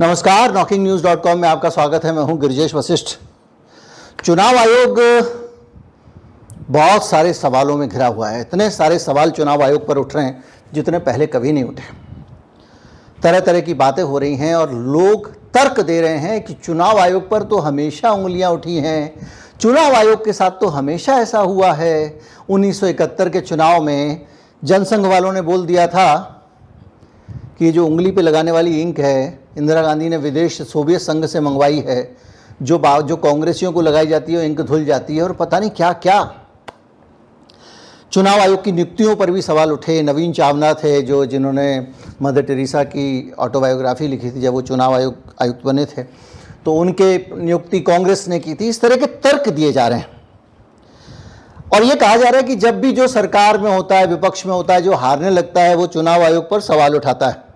नमस्कार, knocking-news.com में आपका स्वागत है। मैं हूं गिरिजेश वशिष्ठ। चुनाव आयोग बहुत सारे सवालों में घिरा हुआ है। इतने सारे सवाल चुनाव आयोग पर उठ रहे हैं जितने पहले कभी नहीं उठे। तरह तरह की बातें हो रही हैं और लोग तर्क दे रहे हैं कि चुनाव आयोग पर तो हमेशा उंगलियां उठी हैं, चुनाव आयोग के साथ तो हमेशा ऐसा हुआ है। 1971 के चुनाव में जनसंघ वालों ने बोल दिया था कि जो उंगली पे लगाने वाली इंक है इंदिरा गांधी ने विदेश सोवियत संघ से मंगवाई है, जो कांग्रेसियों को लगाई जाती है इंक धुल जाती है, और पता नहीं क्या क्या। चुनाव आयोग की नियुक्तियों पर भी सवाल उठे। नवीन चावला थे जिन्होंने मदर टेरेसा की ऑटोबायोग्राफी लिखी थी जब वो चुनाव आयुक्त बने थे, तो उनके नियुक्ति कांग्रेस ने की थी। इस तरह के तर्क दिए जा रहे हैं और ये कहा जा रहा है कि जब भी जो सरकार में होता है, विपक्ष में होता है, जो हारने लगता है वो चुनाव आयोग पर सवाल उठाता है।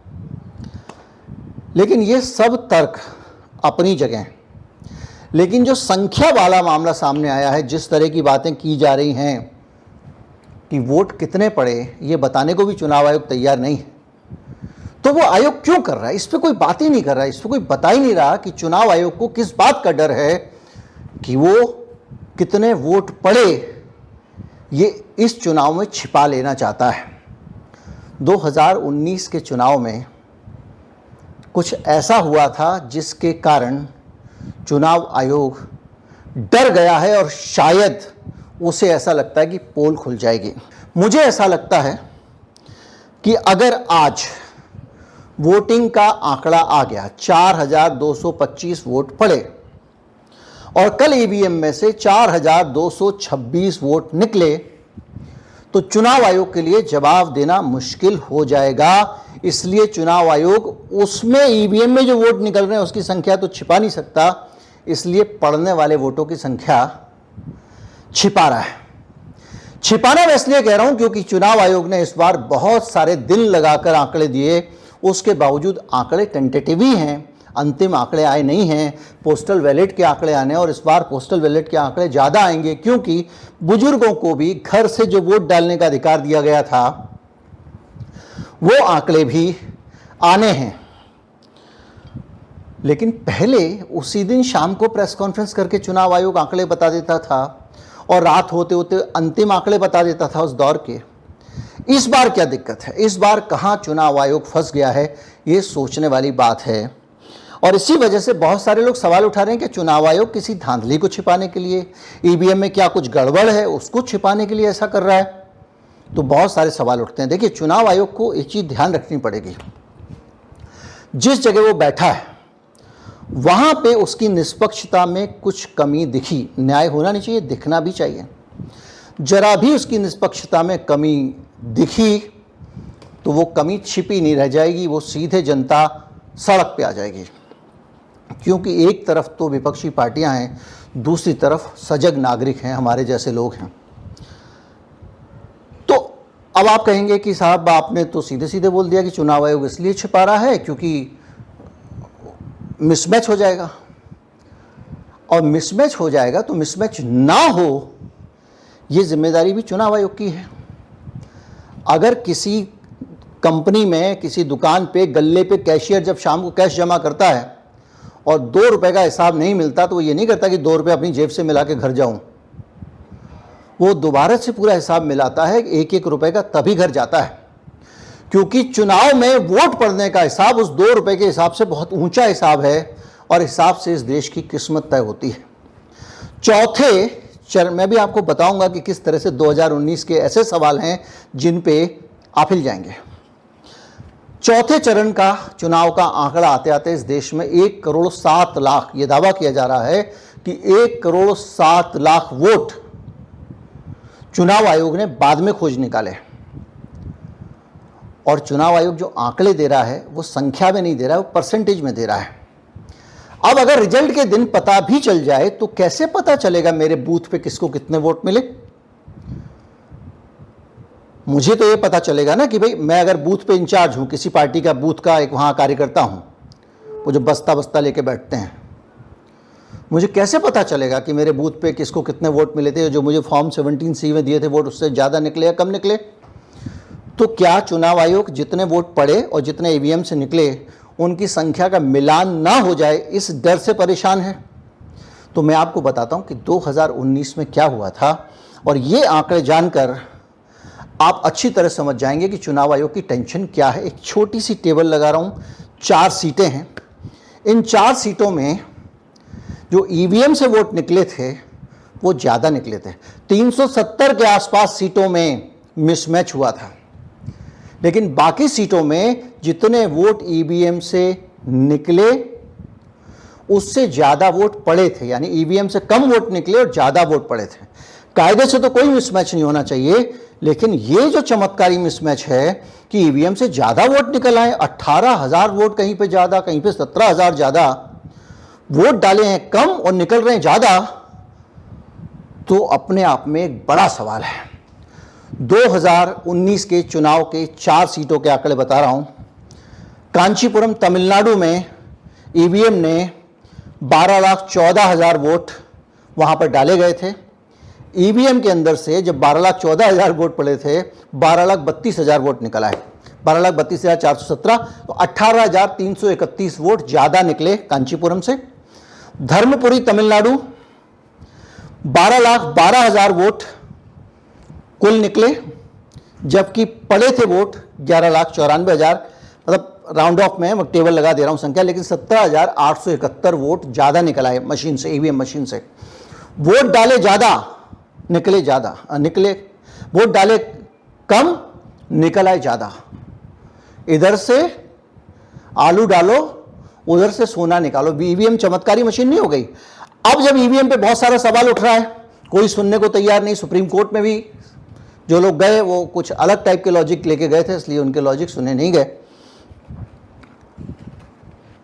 लेकिन ये सब तर्क अपनी जगह हैं, लेकिन जो संख्या वाला मामला सामने आया है, जिस तरह की बातें की जा रही हैं कि वोट कितने पड़े, ये बताने को भी चुनाव आयोग तैयार नहीं है। तो वो आयोग क्यों कर रहा है? इस पर कोई बात ही नहीं कर रहा है। इस पर कोई बता ही नहीं रहा कि चुनाव आयोग को किस बात का डर है कि वो कितने वोट पड़े, ये इस चुनाव में छिपा लेना चाहता है। 2019 के चुनाव में कुछ ऐसा हुआ था जिसके कारण चुनाव आयोग डर गया है और शायद उसे ऐसा लगता है कि पोल खुल जाएगी। मुझे ऐसा लगता है कि अगर आज वोटिंग का आंकड़ा आ गया, 4225 वोट पड़े और कल ईवीएम में से 4226 वोट निकले, तो चुनाव आयोग के लिए जवाब देना मुश्किल हो जाएगा। इसलिए चुनाव आयोग उसमें ईवीएम में जो वोट निकल रहे हैं उसकी संख्या तो छिपा नहीं सकता, इसलिए पड़ने वाले वोटों की संख्या छिपा रहा है। छिपाना मैं इसलिए कह रहा हूं क्योंकि चुनाव आयोग ने इस बार बहुत सारे दिन लगाकर आंकड़े दिए, उसके बावजूद आंकड़े टेंटेटिव ही हैं, अंतिम आंकड़े आए नहीं हैं। पोस्टल बैलेट के आंकड़े आने, और इस बार पोस्टल बैलेट के आंकड़े ज़्यादा आएंगे क्योंकि बुजुर्गों को भी घर से जो वोट डालने का अधिकार दिया गया था वो आंकड़े भी आने हैं। लेकिन पहले उसी दिन शाम को प्रेस कॉन्फ्रेंस करके चुनाव आयोग आंकड़े बता देता था और रात होते होते अंतिम आंकड़े बता देता था उस दौर के। इस बार क्या दिक्कत है? इस बार कहाँ चुनाव आयोग फंस गया है, ये सोचने वाली बात है। और इसी वजह से बहुत सारे लोग सवाल उठा रहे हैं कि चुनाव आयोग किसी धांधली को छिपाने के लिए, ईवीएम में क्या कुछ गड़बड़ है उसको छिपाने के लिए ऐसा कर रहा है। तो बहुत सारे सवाल उठते हैं। देखिए, चुनाव आयोग को एक चीज़ ध्यान रखनी पड़ेगी, जिस जगह वो बैठा है वहाँ पे उसकी निष्पक्षता में कुछ कमी दिखी, न्याय होना नहीं चाहिए, दिखना भी चाहिए। जरा भी उसकी निष्पक्षता में कमी दिखी तो वो कमी छिपी नहीं रह जाएगी, वो सीधे जनता सड़क पे आ जाएगी। क्योंकि एक तरफ तो विपक्षी पार्टियां हैं, दूसरी तरफ सजग नागरिक हैं, हमारे जैसे लोग हैं। तो अब आप कहेंगे कि साहब आपने तो सीधे सीधे बोल दिया कि चुनाव आयोग इसलिए छिपा रहा है क्योंकि मिसमैच हो जाएगा, और मिसमैच हो जाएगा तो मिसमैच ना हो ये जिम्मेदारी भी चुनाव आयोग की है। अगर किसी कंपनी में, किसी दुकान पे, गल्ले पे कैशियर जब शाम को कैश जमा करता है और 2 रुपए का हिसाब नहीं मिलता तो वो ये नहीं करता कि 2 रुपए अपनी जेब से मिला के घर जाऊं। वो दोबारा से पूरा हिसाब मिलाता है, 1-1 रुपए का, तभी घर जाता है। क्योंकि चुनाव में वोट पड़ने का हिसाब उस 2 रुपए के हिसाब से बहुत ऊंचा हिसाब है और हिसाब से इस देश की किस्मत तय होती है। चौथे चरण में भी आपको बताऊंगा कि किस तरह से 2019 के ऐसे सवाल हैं जिन पे आप हिल जाएंगे। चौथे चरण का चुनाव का आंकड़ा आते आते इस देश में 1,07,00,000, ये दावा किया जा रहा है कि 1,07,00,000 वोट चुनाव आयोग ने बाद में खोज निकाले। और चुनाव आयोग जो आंकड़े दे रहा है वो संख्या में नहीं दे रहा है, वो परसेंटेज में दे रहा है। अब अगर रिजल्ट के दिन पता भी चल जाए तो कैसे पता चलेगा मेरे बूथ पे किसको कितने वोट मिले? मुझे तो ये पता चलेगा ना कि भाई मैं अगर बूथ पे इंचार्ज हूं, किसी पार्टी का बूथ का एक वहां कार्यकर्ता हूं, वो जो बस्ता लेके बैठते हैं, मुझे कैसे पता चलेगा कि मेरे बूथ पे किसको कितने वोट मिले थे? जो मुझे फॉर्म 17C में दिए थे वोट उससे ज़्यादा निकले या कम निकले? तो क्या चुनाव आयोग जितने वोट पड़े और जितने ईवीएम से निकले उनकी संख्या का मिलान ना हो जाए इस डर से परेशान है। तो मैं आपको बताता हूं कि 2019 में क्या हुआ था, और ये आंकड़े जानकर आप अच्छी तरह समझ जाएंगे कि चुनाव आयोग की टेंशन क्या है। एक छोटी सी टेबल लगा रहा हूं, 4 सीटें हैं। इन 4 सीटों में जो ईवीएम से वोट निकले थे वो ज़्यादा निकले थे। 370 के आसपास सीटों में मिसमैच हुआ था, लेकिन बाकी सीटों में जितने वोट ईवीएम से निकले उससे ज़्यादा वोट पड़े थे, यानी ईवीएम से कम वोट निकले और ज़्यादा वोट पड़े थे। कायदे से तो कोई मिसमैच नहीं होना चाहिए, लेकिन ये जो चमत्कारी मिसमैच है कि ईवीएम से ज़्यादा वोट निकल आए, 18,000 वोट कहीं पे ज़्यादा, कहीं पे 17,000 ज़्यादा, वोट डाले हैं कम और निकल रहे हैं ज़्यादा, तो अपने आप में एक बड़ा सवाल है। 2019 के चुनाव के 4 सीटों के आंकड़े बता रहा हूं। कांचीपुरम तमिलनाडु में ईवीएम ने 12,14,000 वोट वहां पर डाले गए थे। ईवीएम के अंदर से जब 12,14,000 वोट पड़े थे, 12,32,000 वोट निकल आए, 12,32,417, तो 18,331 वोट ज़्यादा निकले कांचीपुरम से। धर्मपुरी तमिलनाडु 12,12,000 वोट कुल निकले, जबकि पड़े थे वोट 11,94,000, मतलब राउंड ऑफ में मैं टेबल लगा दे रहा हूं संख्या, लेकिन 17,871 वोट ज़्यादा निकल आए मशीन से, ईवीएम मशीन से। वोट डाले ज़्यादा निकले ज़्यादा, निकले वोट डाले कम निकल आए ज़्यादा। इधर से आलू डालो उधर से सोना निकालो। ईवीएम चमत्कारी मशीन नहीं हो गई। अब जब ईवीएम पे बहुत सारा सवाल उठ रहा है, कोई सुनने को तैयार नहीं। सुप्रीम कोर्ट में भी जो लोग गए वो कुछ अलग टाइप के लॉजिक लेके गए थे, इसलिए उनके लॉजिक सुने नहीं गए।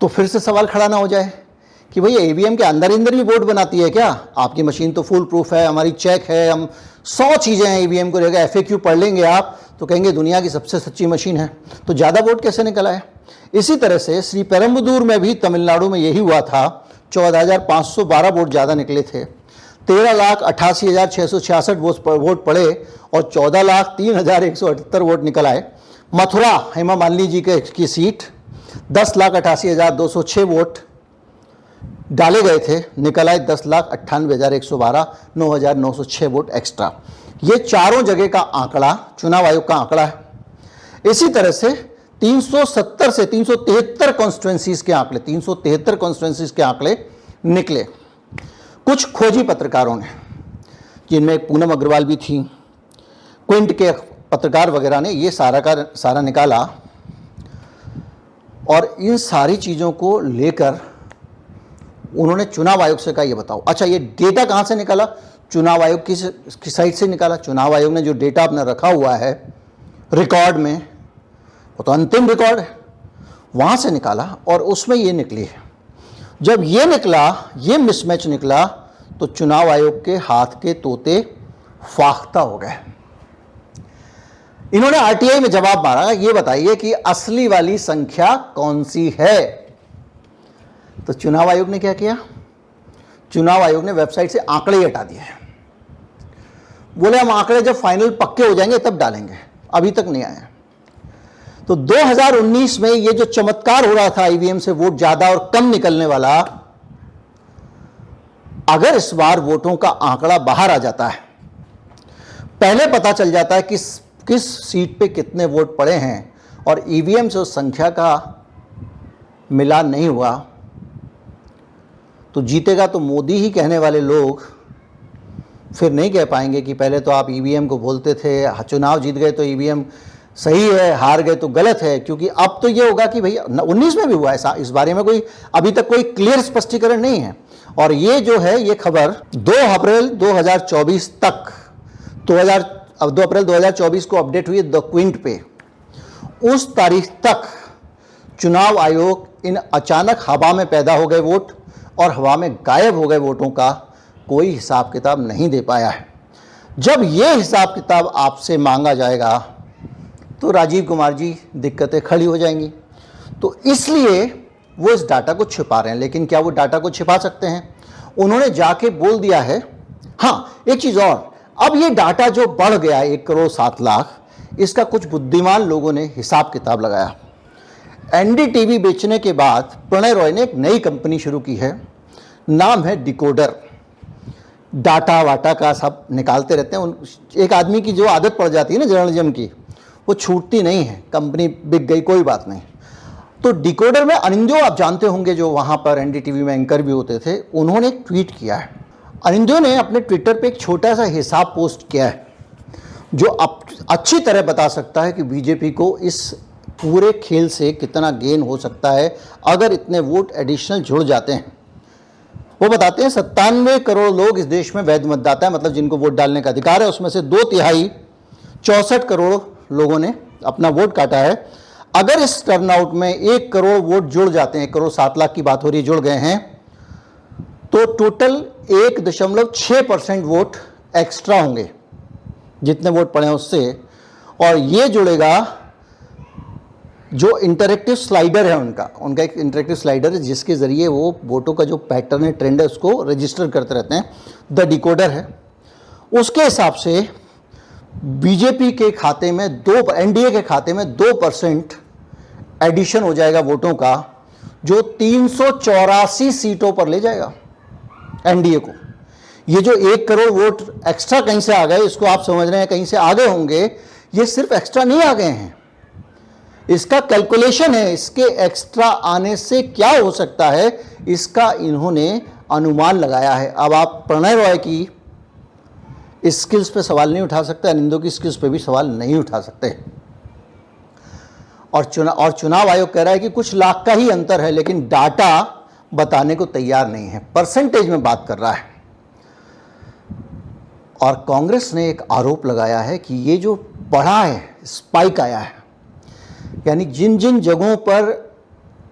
तो फिर से सवाल खड़ा ना हो जाए कि भैया ईवीएम के अंदर भी वोट बनाती है क्या? आपकी मशीन तो फुल प्रूफ है, हमारी चेक है, हम 100 चीज़ें हैं ईवीएम को लेकर। FAQ पढ़ लेंगे आप तो कहेंगे दुनिया की सबसे सच्ची मशीन है। तो ज़्यादा वोट कैसे निकल आए? इसी तरह से श्री पेरम्बदूर में भी तमिलनाडु में यही हुआ था। 14,512 वोट ज़्यादा निकले थे। 13,88,666 वोट पड़े और 14,03,178 वोट निकल आए। मथुरा हेमा मालिनी जी की सीट 10,88,206 वोट डाले गए थे, निकल आए 10,98,112, 9,906 वोट एक्स्ट्रा। ये चारों जगह का आंकड़ा चुनाव आयोग का आंकड़ा है। इसी तरह से 370 से 373 कॉन्स्टिट्यूएंसीज के आंकड़े, 373 कॉन्स्टिट्यूएंसीज के आंकड़े निकले। कुछ खोजी पत्रकारों ने, जिनमें पूनम अग्रवाल भी थी, क्विंट के पत्रकार वगैरह ने ये सारा का सारा निकाला, और इन सारी चीज़ों को लेकर उन्होंने चुनाव आयोग से कहा ये बताओ। अच्छा, ये डेटा कहाँ से निकाला? चुनाव आयोग की साइट से निकाला। चुनाव आयोग ने जो डेटा अपने रखा हुआ है रिकॉर्ड में, वो तो अंतिम रिकॉर्ड है, वहाँ से निकाला और उसमें ये निकली है। जब ये निकला, ये मिसमैच निकला, तो चुनाव आयोग के हाथ के तोते फाख्ता हो गए। इन्होंने RTI में जवाब मारा, ये बताइए कि असली वाली संख्या कौन सी है? तो चुनाव आयोग ने क्या किया? चुनाव आयोग ने वेबसाइट से आंकड़े ही हटा दिए। बोले हम आंकड़े जब फाइनल पक्के हो जाएंगे तब डालेंगे, अभी तक नहीं आए। तो 2019 में ये जो चमत्कार हो रहा था ईवीएम से वोट ज्यादा और कम निकलने वाला, अगर इस बार वोटों का आंकड़ा बाहर आ जाता है, पहले पता चल जाता है कि किस सीट पे कितने वोट पड़े हैं और ईवीएम से उस संख्या का मिलान नहीं हुआ, तो जीतेगा तो मोदी ही कहने वाले लोग फिर नहीं कह पाएंगे कि पहले तो आप ईवीएम को बोलते थे, चुनाव जीत गए तो ईवीएम सही है, हार गए तो गलत है। क्योंकि अब तो ये होगा कि भैया 19 में भी हुआ ऐसा, इस बारे में कोई अभी तक कोई क्लियर स्पष्टीकरण नहीं है। और ये जो है ये खबर 2 अप्रैल 2024 तक, 2 अप्रैल 2024 को अपडेट हुई द क्विंट पे। उस तारीख तक चुनाव आयोग इन अचानक हवा में पैदा हो गए वोट और हवा में गायब हो गए वोटों का कोई हिसाब किताब नहीं दे पाया है। जब ये हिसाब किताब आपसे मांगा जाएगा तो राजीव कुमार जी दिक्कतें खड़ी हो जाएंगी। तो इसलिए वो इस डाटा को छिपा रहे हैं। लेकिन क्या वो डाटा को छिपा सकते हैं? उन्होंने जाके बोल दिया है। हाँ, एक चीज़ और, अब ये डाटा जो बढ़ गया 1,07,00,000, इसका कुछ बुद्धिमान लोगों ने हिसाब किताब लगाया। एनडीटीवी बेचने के बाद प्रणय रॉय ने एक नई कंपनी शुरू की है, नाम है डिकोडर। डाटा वाटा का सब निकालते रहते हैं। एक आदमी की जो आदत पड़ जाती है ना जर्नलिज्म की, वो छूटती नहीं है। कंपनी बिक गई, कोई बात नहीं। तो डिकोडर में अनिंदो आप जानते होंगे, जो वहाँ पर एनडीटीवी में एंकर भी होते थे, उन्होंने एक ट्वीट किया है। अनिंदो ने अपने ट्विटर पे एक छोटा सा हिसाब पोस्ट किया है जो अच्छी तरह बता सकता है कि बीजेपी को इस पूरे खेल से कितना गेन हो सकता है अगर इतने वोट एडिशनल जुड़ जाते हैं। वो बताते हैं 97 करोड़ लोग इस देश में वैध मतदाता है, मतलब जिनको वोट डालने का अधिकार है, उसमें से 2/3 64 करोड़ लोगों ने अपना वोट काटा है। अगर इस टर्नआउट में 1 करोड़ वोट जुड़ जाते हैं, 1 करोड़ 7 लाख की बात हो रही है, जुड़ गए हैं, तो टोटल 1.6% वोट एक्स्ट्रा होंगे जितने वोट पड़े हैं उससे। और ये जुड़ेगा जो इंटरेक्टिव स्लाइडर है उनका एक इंटरेक्टिव स्लाइडर है जिसके ज़रिए वो वोटों का जो पैटर्न है, ट्रेंड है, उसको रजिस्टर करते रहते हैं। द डिकोडर है। उसके हिसाब से बीजेपी के खाते में एनडीए के खाते में 2% एडिशन हो जाएगा वोटों का, जो 384 सीटों पर ले जाएगा एनडीए को। ये जो 1 करोड़ वोट एक्स्ट्रा कहीं से आ गए, इसको आप समझ रहे हैं कहीं से आ गए होंगे, ये सिर्फ एक्स्ट्रा नहीं आ गए हैं, इसका कैलकुलेशन है। इसके एक्स्ट्रा आने से क्या हो सकता है, इसका इन्होंने अनुमान लगाया है। अब आप प्रणय रॉय की स्किल्स पे सवाल नहीं उठा सकते, अनिंदो की स्किल्स पे भी सवाल नहीं उठा सकते। और चुनाव आयोग कह रहा है कि कुछ लाख का ही अंतर है, लेकिन डाटा बताने को तैयार नहीं है, परसेंटेज में बात कर रहा है। और कांग्रेस ने एक आरोप लगाया है कि ये जो बढ़ा है, स्पाइक आया है, यानी जिन जिन जगहों पर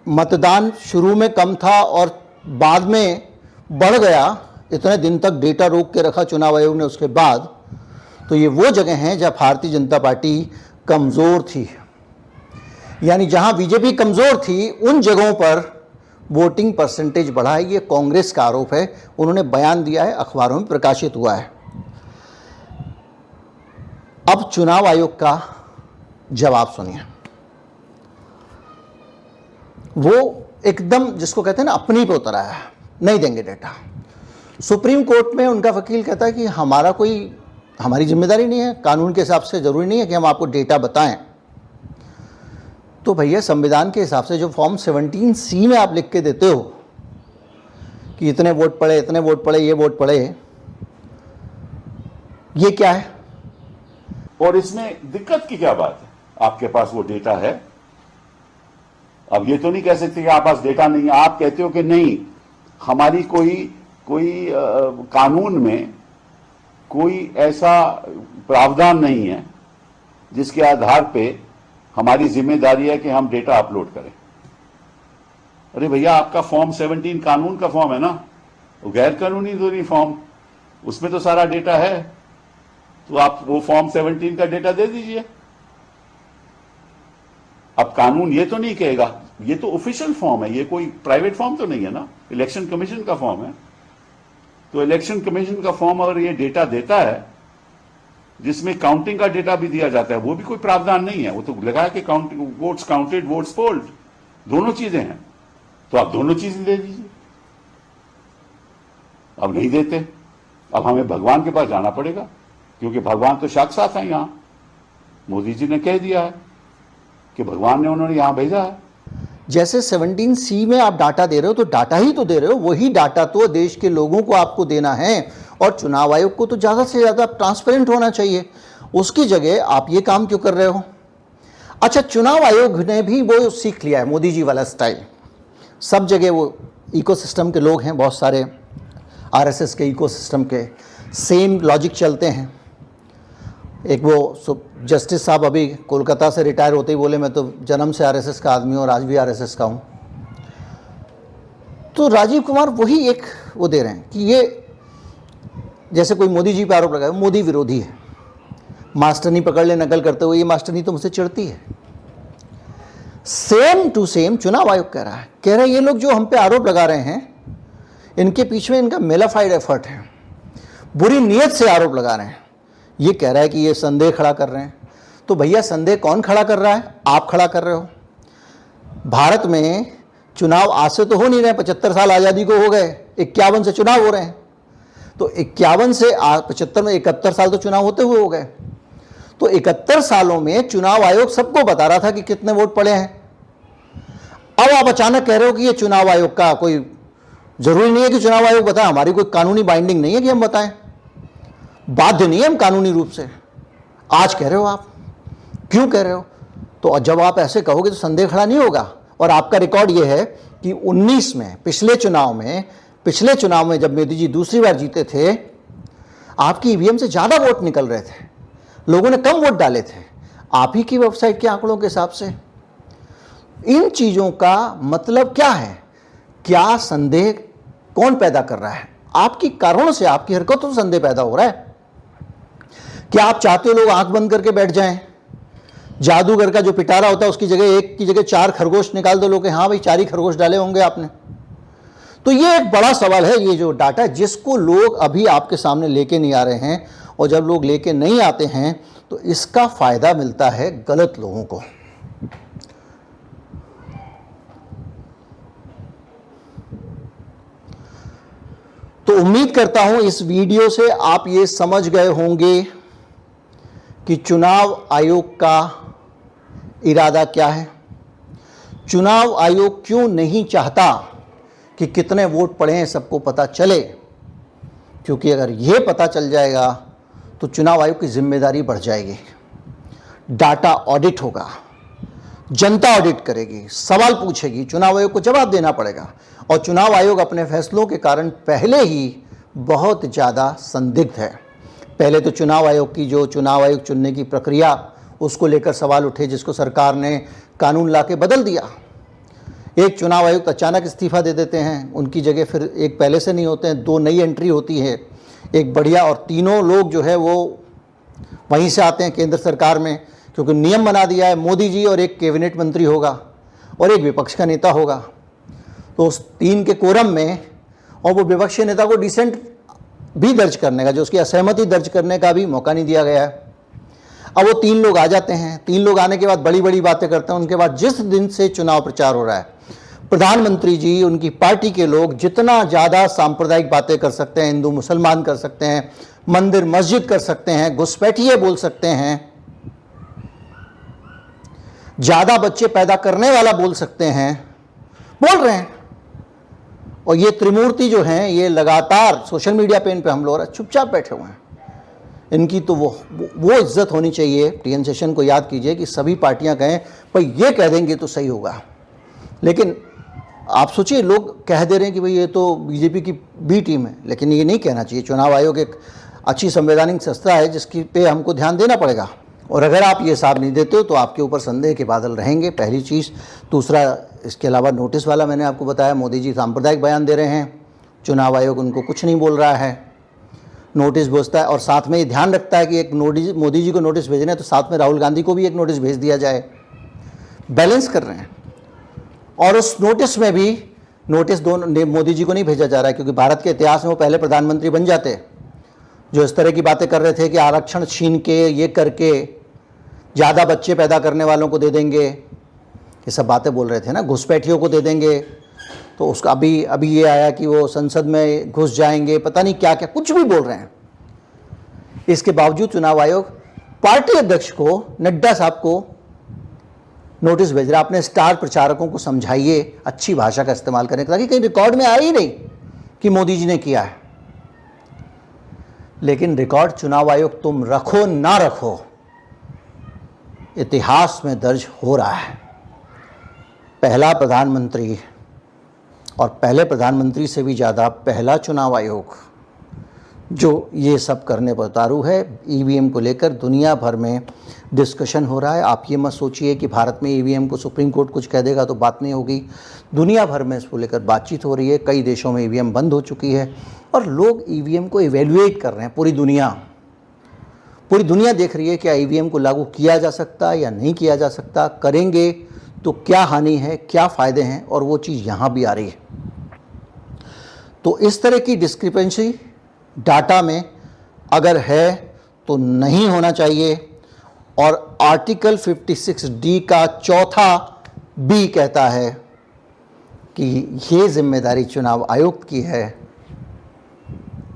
मतदान शुरू में कम था और बाद में बढ़ गया, इतने दिन तक डेटा रोक के रखा चुनाव आयोग ने उसके बाद, तो ये वो जगह हैं जहां भारतीय जनता पार्टी कमज़ोर थी। यानी जहां बीजेपी कमज़ोर थी उन जगहों पर वोटिंग परसेंटेज बढ़ा है। ये कांग्रेस का आरोप है, उन्होंने बयान दिया है, अखबारों में प्रकाशित हुआ है। अब चुनाव आयोग का जवाब सुनिए। वो एकदम जिसको कहते हैं ना अपनी पे उतर आया है, नहीं देंगे डेटा। सुप्रीम कोर्ट में उनका वकील कहता है कि हमारी जिम्मेदारी नहीं है, कानून के हिसाब से ज़रूरी नहीं है कि हम आपको डेटा बताएं। तो भैया संविधान के हिसाब से जो फॉर्म 17C में आप लिख के देते हो कि इतने वोट पड़े, इतने वोट पड़े, ये वोट पड़े, ये क्या है? और इसमें दिक्कत की क्या बात है? आपके पास वो डेटा है। अब ये तो नहीं कह सकते कि आपके पास डेटा नहीं है। आप कहते हो कि नहीं, हमारी कोई कानून में कोई ऐसा प्रावधान नहीं है जिसके आधार पे हमारी जिम्मेदारी है कि हम डेटा अपलोड करें। अरे भैया, आपका फॉर्म 17 कानून का फॉर्म है ना, वो गैर कानूनी तो नहीं फॉर्म, उसमें तो सारा डेटा है। तो आप वो फॉर्म 17 का डेटा दे दीजिए। अब कानून ये तो नहीं कहेगा, ये तो ऑफिशियल फॉर्म है, ये कोई प्राइवेट फॉर्म तो नहीं है ना, इलेक्शन कमीशन का फॉर्म है। तो इलेक्शन कमीशन का फॉर्म अगर ये डेटा देता है जिसमें काउंटिंग का डेटा भी दिया जाता है, वो भी कोई प्रावधान नहीं है। वो तो लगा है कि counting, votes counted, votes polled, दोनों चीजें हैं। तो आप दोनों चीजें दे दीजिए। अब नहीं देते, अब हमें भगवान के पास जाना पड़ेगा, क्योंकि भगवान तो साक्षात है यहां। मोदी जी ने कह दिया है कि भगवान ने उन्होंने यहां भेजा है। जैसे 17C में आप डाटा दे रहे हो, तो डाटा ही तो दे रहे हो, वही डाटा तो देश के लोगों को आपको देना है। और चुनाव आयोग को तो ज़्यादा से ज़्यादा ट्रांसपेरेंट होना चाहिए। उसकी जगह आप ये काम क्यों कर रहे हो? अच्छा, चुनाव आयोग ने भी वो सीख लिया है मोदी जी वाला स्टाइल। सब जगह वो इकोसिस्टम के लोग हैं, बहुत सारे आरएसएस के इकोसिस्टम के सेम लॉजिक चलते हैं। एक वो जस्टिस साहब अभी कोलकाता से रिटायर होते ही बोले, मैं तो जन्म से आरएसएस का आदमी हूँ और आज भी आरएसएस का हूँ। तो राजीव कुमार वही एक वो दे रहे हैं कि ये जैसे कोई मोदी जी पर आरोप लगाए, मोदी विरोधी है, मास्टरनी पकड़ ले नकल करते हुए, ये मास्टरनी तो मुझसे चिढ़ती है। सेम टू सेम चुनाव आयोग कह रहा है ये लोग जो हम पे आरोप लगा रहे हैं, इनके पीछे में इनका मेलाफाइड एफर्ट है, बुरी नीयत से आरोप लगा रहे हैं। ये कह रहा है कि ये संदेह खड़ा कर रहे हैं। तो भैया, संदेह कौन खड़ा कर रहा है? आप खड़ा कर रहे हो। भारत में चुनाव आज से तो हो नहीं रहे, 75 साल आज़ादी को हो गए, 51 से चुनाव हो रहे हैं। तो 51 से 75 में 71 साल तो चुनाव होते हुए हो गए। तो 71 सालों में चुनाव आयोग सबको बता रहा था कि कितने वोट पड़े हैं। अब आप अचानक कह रहे हो कि ये चुनाव आयोग का कोई जरूरी नहीं है कि चुनाव आयोग बताए, हमारी कोई कानूनी बाइंडिंग नहीं है कि हम बताएं, बाध्य नहीं है हम कानूनी रूप से। आज कह रहे हो आप, क्यों कह रहे हो? तो जब आप ऐसे कहोगे तो संदेह खड़ा नहीं होगा। और आपका रिकॉर्ड ये है कि 19 में पिछले चुनाव में जब मोदी जी दूसरी बार जीते थे, आपकी ईवीएम से ज़्यादा वोट निकल रहे थे, लोगों ने कम वोट डाले थे आप ही की वेबसाइट के आंकड़ों के हिसाब से। इन चीज़ों का मतलब क्या है? क्या संदेह कौन पैदा कर रहा है? आपकी कारणों से, आपकी हरकतों से संदेह पैदा हो रहा है। क्या आप चाहते हो लोग आंख बंद करके बैठ जाएं? जादूगर का जो पिटारा होता है उसकी जगह एक की जगह 4 खरगोश निकाल दो लोग, हाँ भाई 4 ही खरगोश डाले होंगे आपने। तो ये एक बड़ा सवाल है, ये जो डाटा जिसको लोग अभी आपके सामने लेके नहीं आ रहे हैं। और जब लोग लेके नहीं आते हैं तो इसका फायदा मिलता है गलत लोगों को। तो उम्मीद करता हूं इस वीडियो से आप ये समझ गए होंगे कि चुनाव आयोग का इरादा क्या है। चुनाव आयोग क्यों नहीं चाहता कि कितने वोट पड़े हैं सबको पता चले, क्योंकि अगर ये पता चल जाएगा तो चुनाव आयोग की जिम्मेदारी बढ़ जाएगी। डाटा ऑडिट होगा, जनता ऑडिट करेगी, सवाल पूछेगी, चुनाव आयोग को जवाब देना पड़ेगा। और चुनाव आयोग अपने फैसलों के कारण पहले ही बहुत ज़्यादा संदिग्ध है। पहले तो चुनाव आयोग की जो चुनाव आयोग चुनने की प्रक्रिया, उसको लेकर सवाल उठे, जिसको सरकार ने कानून लाके बदल दिया। एक चुनाव आयुक्त अचानक इस्तीफा दे देते हैं, उनकी जगह फिर एक पहले से नहीं होते हैं, 2 नई एंट्री होती है, एक बढ़िया, और तीनों लोग जो है वो वहीं से आते हैं केंद्र सरकार में, क्योंकि नियम बना दिया है, मोदी जी और एक कैबिनेट मंत्री होगा और एक विपक्ष का नेता होगा। तो उस 3 के कोरम में, और वो विपक्षी नेता को डिसेंट भी दर्ज करने का, जो उसकी असहमति दर्ज करने का भी मौका नहीं दिया गया है। अब वो 3 लोग आ जाते हैं, 3 लोग आने के बाद बड़ी बड़ी बातें करते हैं। उनके बाद जिस दिन से चुनाव प्रचार हो रहा है, प्रधानमंत्री जी, उनकी पार्टी के लोग जितना ज़्यादा सांप्रदायिक बातें कर सकते हैं, हिंदू मुसलमान कर सकते हैं, मंदिर मस्जिद कर सकते हैं, घुसपैठिए बोल सकते हैं, ज़्यादा बच्चे पैदा करने वाला बोल सकते हैं, बोल रहे हैं। और ये त्रिमूर्ति जो हैं, ये लगातार सोशल मीडिया पेन पे हम लोग चुपचाप बैठे हुए हैं। इनकी तो वो इज्जत होनी चाहिए। टीएन शेषन को याद कीजिए कि सभी पार्टियां कहें भाई ये कह देंगे तो सही होगा, लेकिन आप सोचिए लोग कह दे रहे हैं कि भाई ये तो बीजेपी की बी टीम है, लेकिन ये नहीं कहना चाहिए। चुनाव आयोग एक अच्छी संवैधानिक संस्था है जिसकी पे हमको ध्यान देना पड़ेगा। और अगर आप ये साथ नहीं देते हो तो आपके ऊपर संदेह के बादल रहेंगे, पहली चीज़। दूसरा, इसके अलावा नोटिस वाला मैंने आपको बताया, मोदी जी सांप्रदायिक बयान दे रहे हैं, चुनाव आयोग उनको कुछ नहीं बोल रहा है, नोटिस भेजता है। और साथ में ये ध्यान रखता है कि एक नोटिस, मोदी जी को नोटिस भेजना है तो साथ में राहुल गांधी को भी एक नोटिस भेज दिया जाए। बैलेंस कर रहे हैं। और उस नोटिस में भी नोटिस दोनों मोदी जी को नहीं भेजा जा रहा है, क्योंकि भारत के इतिहास में वो पहले प्रधानमंत्री बन जाते जो इस तरह की बातें कर रहे थे कि आरक्षण छीन के, ये करके ज़्यादा बच्चे पैदा करने वालों को दे देंगे, ये सब बातें बोल रहे थे ना, घुसपैठियों को दे देंगे। तो उसका अभी ये आया कि वो संसद में घुस जाएंगे, पता नहीं क्या क्या कुछ भी बोल रहे हैं। इसके बावजूद चुनाव आयोग पार्टी अध्यक्ष को, नड्डा साहब को नोटिस भेज रहा है। अपने स्टार प्रचारकों को समझाइए, अच्छी भाषा का इस्तेमाल करें, ताकि कहीं रिकॉर्ड में आए ही नहीं कि मोदी जी ने किया है। लेकिन रिकॉर्ड चुनाव आयोग तुम रखो ना रखो, इतिहास में दर्ज हो रहा है। पहला प्रधानमंत्री, और पहले प्रधानमंत्री से भी ज़्यादा पहला चुनाव आयोग जो ये सब करने पर उतारू है। ईवीएम को लेकर दुनिया भर में डिस्कशन हो रहा है। आप ये मत सोचिए कि भारत में ईवीएम को सुप्रीम कोर्ट कुछ कह देगा तो बात नहीं होगी। दुनिया भर में इसको लेकर बातचीत हो रही है। कई देशों में ईवीएम बंद हो चुकी है और लोग ईवीएम को इवेल्युएट कर रहे हैं। पूरी दुनिया देख रही है क्या ईवीएम को लागू किया जा सकता है या नहीं किया जा सकता, करेंगे तो क्या हानि है, क्या फ़ायदे हैं, और वो चीज़ यहाँ भी आ रही है। तो इस तरह की डिस्क्रिपेंसी डाटा में अगर है तो नहीं होना चाहिए। और आर्टिकल 56D का चौथा बी कहता है कि ये जिम्मेदारी चुनाव आयोग की है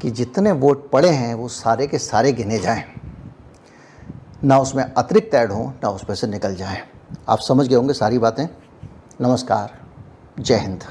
कि जितने वोट पड़े हैं वो सारे के सारे गिने जाएं, ना उसमें अतिरिक्त ऐड हो, ना उसमें से निकल जाएं। आप समझ गए होंगे सारी बातें। नमस्कार, जय हिंद।